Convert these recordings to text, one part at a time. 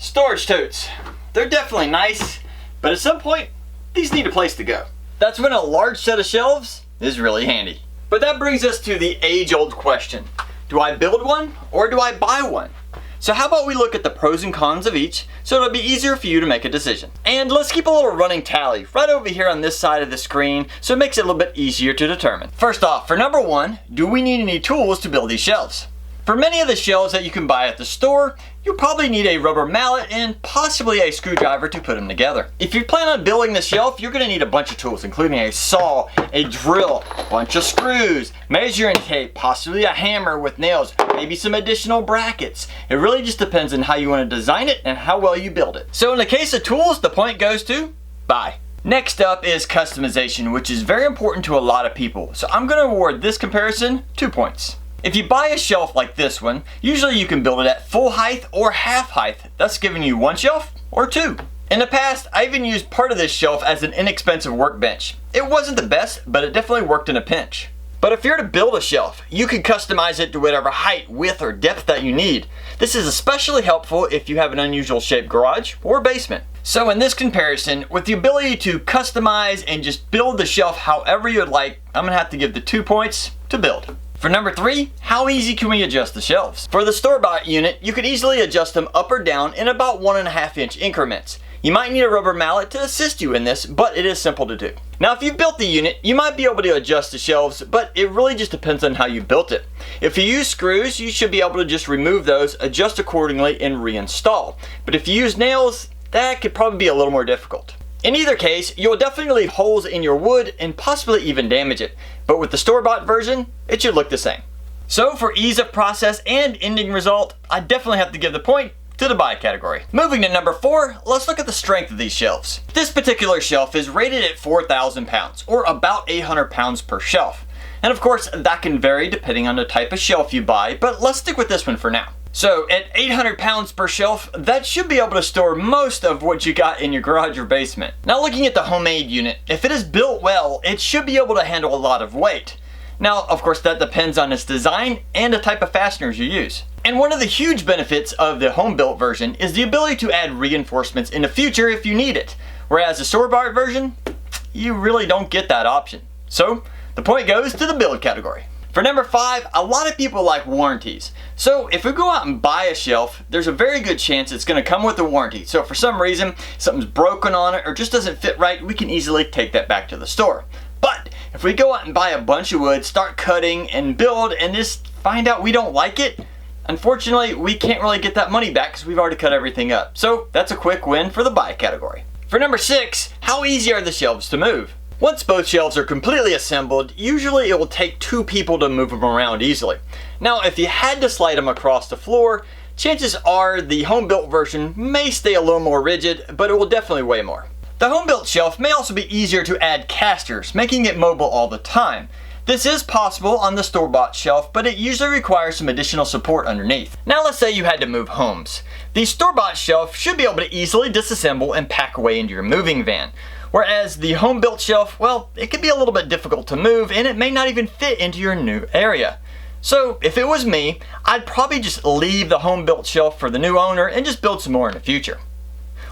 Storage totes. They're definitely nice, but at some point, these need a place to go. That's when a large set of shelves is really handy. But that brings us to the age-old question. Do I build one or do I buy one? So how about we look at the pros and cons of each so it'll be easier for you to make a decision. And let's keep a little running tally right over here on this side of the screen so it makes it a little bit easier to determine. First off, for number one, do we need any tools to build these shelves? For many of the shelves that you can buy at the store, you'll probably need a rubber mallet and possibly a screwdriver to put them together. If you plan on building the shelf, you're going to need a bunch of tools, including a saw, a drill, a bunch of screws, measuring tape, possibly a hammer with nails, maybe some additional brackets. It really just depends on how you want to design it and how well you build it. So in the case of tools, the point goes to buy. Next up is customization, which is very important to a lot of people. So I'm going to award this comparison 2 points. If you buy a shelf like this one, usually you can build it at full height or half height, thus giving you one shelf or two. In the past, I even used part of this shelf as an inexpensive workbench. It wasn't the best, but it definitely worked in a pinch. But if you're to build a shelf, you can customize it to whatever height, width, or depth that you need. This is especially helpful if you have an unusual shaped garage or basement. So in this comparison, with the ability to customize and just build the shelf however you'd like, I'm gonna have to give the 2 points to build. For number three, how easy can we adjust the shelves? For the store-bought unit, you could easily adjust them up or down in about 1.5 inch increments. You might need a rubber mallet to assist you in this, but it is simple to do. Now if you've built the unit, you might be able to adjust the shelves, but it really just depends on how you built it. If you use screws, you should be able to just remove those, adjust accordingly, and reinstall. But if you use nails, that could probably be a little more difficult. In either case, you'll definitely leave holes in your wood and possibly even damage it. But with the store-bought version, it should look the same. So for ease of process and ending result, I definitely have to give the point to the buy category. Moving to number four, let's look at the strength of these shelves. This particular shelf is rated at 4,000 pounds, or about 800 pounds per shelf. And of course, that can vary depending on the type of shelf you buy, but let's stick with this one for now. So at 800 pounds per shelf, that should be able to store most of what you got in your garage or basement. Now looking at the homemade unit, if it is built well, it should be able to handle a lot of weight. Now, of course, that depends on its design and the type of fasteners you use. And one of the huge benefits of the home-built version is the ability to add reinforcements in the future if you need it. Whereas the store-bought version, you really don't get that option. So the point goes to the build category. For number five, a lot of people like warranties. So if we go out and buy a shelf, there's a very good chance it's going to come with a warranty. So if for some reason something's broken on it or just doesn't fit right, we can easily take that back to the store. But if we go out and buy a bunch of wood, start cutting and build and just find out we don't like it, unfortunately we can't really get that money back because we've already cut everything up. So that's a quick win for the buy category. For number six, how easy are the shelves to move? Once both shelves are completely assembled, usually it will take 2 people to move them around easily. Now, if you had to slide them across the floor, chances are the home-built version may stay a little more rigid, but it will definitely weigh more. The home-built shelf may also be easier to add casters, making it mobile all the time. This is possible on the store-bought shelf, but it usually requires some additional support underneath. Now let's say you had to move homes. The store-bought shelf should be able to easily disassemble and pack away into your moving van. Whereas the home-built shelf, well, it can be a little bit difficult to move and it may not even fit into your new area. So if it was me, I'd probably just leave the home-built shelf for the new owner and just build some more in the future.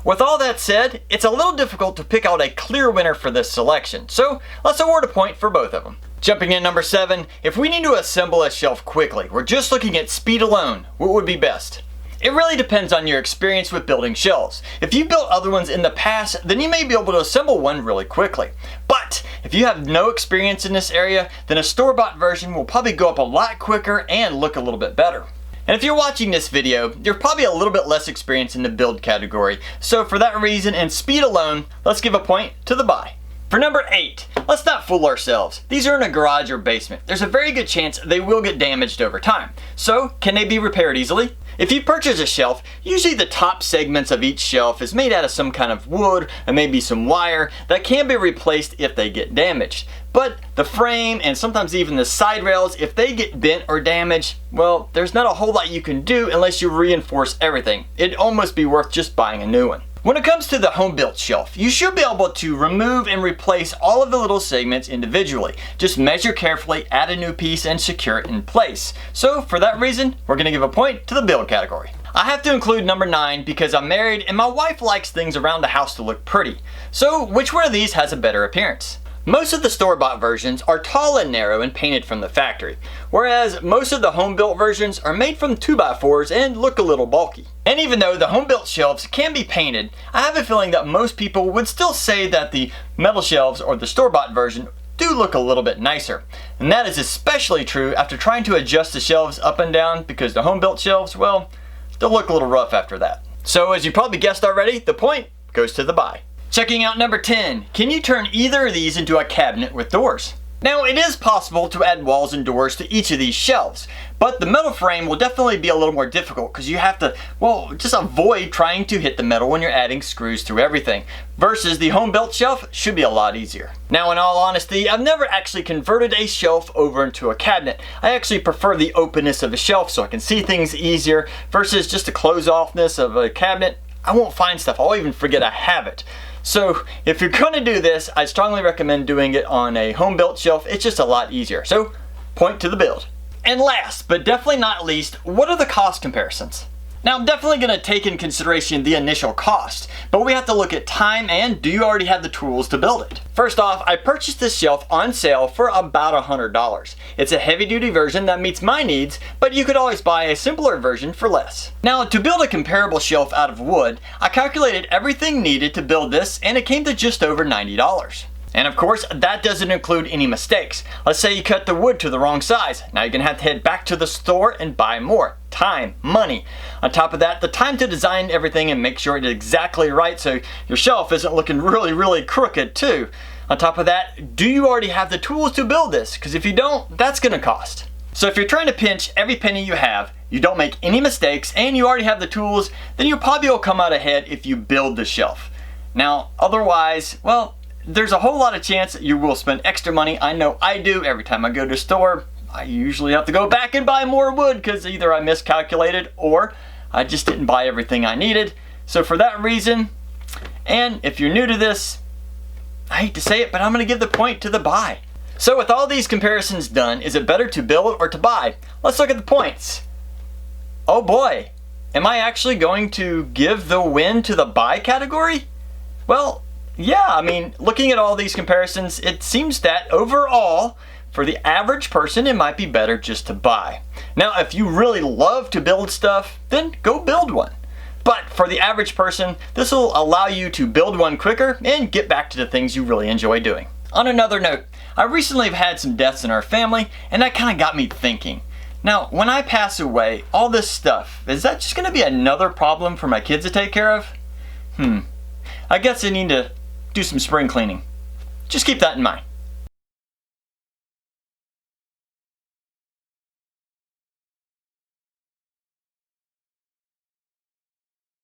With all that said, it's a little difficult to pick out a clear winner for this selection, so let's award a point for both of them. Jumping in number 7, if we need to assemble a shelf quickly, we're just looking at speed alone, what would be best? It really depends on your experience with building shelves. If you've built other ones in the past, then you may be able to assemble one really quickly. But if you have no experience in this area, then a store-bought version will probably go up a lot quicker and look a little bit better. And if you're watching this video, you're probably a little bit less experienced in the build category. So for that reason and speed alone, let's give a point to the buy. For number 8, let's not fool ourselves. These are in a garage or basement. There's a very good chance they will get damaged over time. So can they be repaired easily? If you purchase a shelf, usually the top segments of each shelf is made out of some kind of wood and maybe some wire that can be replaced if they get damaged. But the frame and sometimes even the side rails, if they get bent or damaged, well, there's not a whole lot you can do unless you reinforce everything. It'd almost be worth just buying a new one. When it comes to the home-built shelf, you should be able to remove and replace all of the little segments individually. Just measure carefully, add a new piece, and secure it in place. So for that reason, we're going to give a point to the build category. I have to include number 9 because I'm married and my wife likes things around the house to look pretty. So which one of these has a better appearance? Most of the store-bought versions are tall and narrow and painted from the factory, whereas most of the home-built versions are made from 2x4s and look a little bulky. And even though the home-built shelves can be painted, I have a feeling that most people would still say that the metal shelves or the store-bought version do look a little bit nicer. And that is especially true after trying to adjust the shelves up and down, because the home-built shelves, well, they'll look a little rough after that. So as you probably guessed already, the point goes to the buy. Checking out number 10, can you turn either of these into a cabinet with doors? Now it is possible to add walls and doors to each of these shelves, but the metal frame will definitely be a little more difficult because you have to, well, just avoid trying to hit the metal when you're adding screws through everything, versus the home-built shelf should be a lot easier. Now in all honesty, I've never actually converted a shelf over into a cabinet. I actually prefer the openness of a shelf so I can see things easier versus just the close-offness of a cabinet. I won't find stuff, I'll even forget I have it. So if you're gonna do this, I strongly recommend doing it on a home-built shelf. It's just a lot easier. So point to the build. And last, but definitely not least, what are the cost comparisons? Now I'm definitely gonna take in consideration the initial cost, but we have to look at time and do you already have the tools to build it? First off, I purchased this shelf on sale for about $100. It's a heavy duty version that meets my needs, but you could always buy a simpler version for less. Now to build a comparable shelf out of wood, I calculated everything needed to build this and it came to just over $90. And of course, that doesn't include any mistakes. Let's say you cut the wood to the wrong size. Now you're gonna have to head back to the store and buy more. Time, money. On top of that, the time to design everything and make sure it's exactly right so your shelf isn't looking really crooked too. On top of that, do you already have the tools to build this? Because if you don't, that's gonna cost. So if you're trying to pinch every penny you have, you don't make any mistakes, and you already have the tools, then you probably will come out ahead if you build the shelf. Now, otherwise, well, there's a whole lot of chance that you will spend extra money. I know I do. Every time I go to a store, I usually have to go back and buy more wood because either I miscalculated or I just didn't buy everything I needed. So for that reason, and if you're new to this, I hate to say it, but I'm going to give the point to the buy. So with all these comparisons done, is it better to build or to buy? Let's look at the points. Oh boy, am I actually going to give the win to the buy category? Well, yeah, I mean, looking at all these comparisons, it seems that overall, for the average person, it might be better just to buy. Now, if you really love to build stuff, then go build one. But for the average person, this will allow you to build one quicker and get back to the things you really enjoy doing. On another note, I recently have had some deaths in our family, and that kind of got me thinking. Now, when I pass away, all this stuff, is that just going to be another problem for my kids to take care of? I guess I need to do some spring cleaning. Just keep that in mind.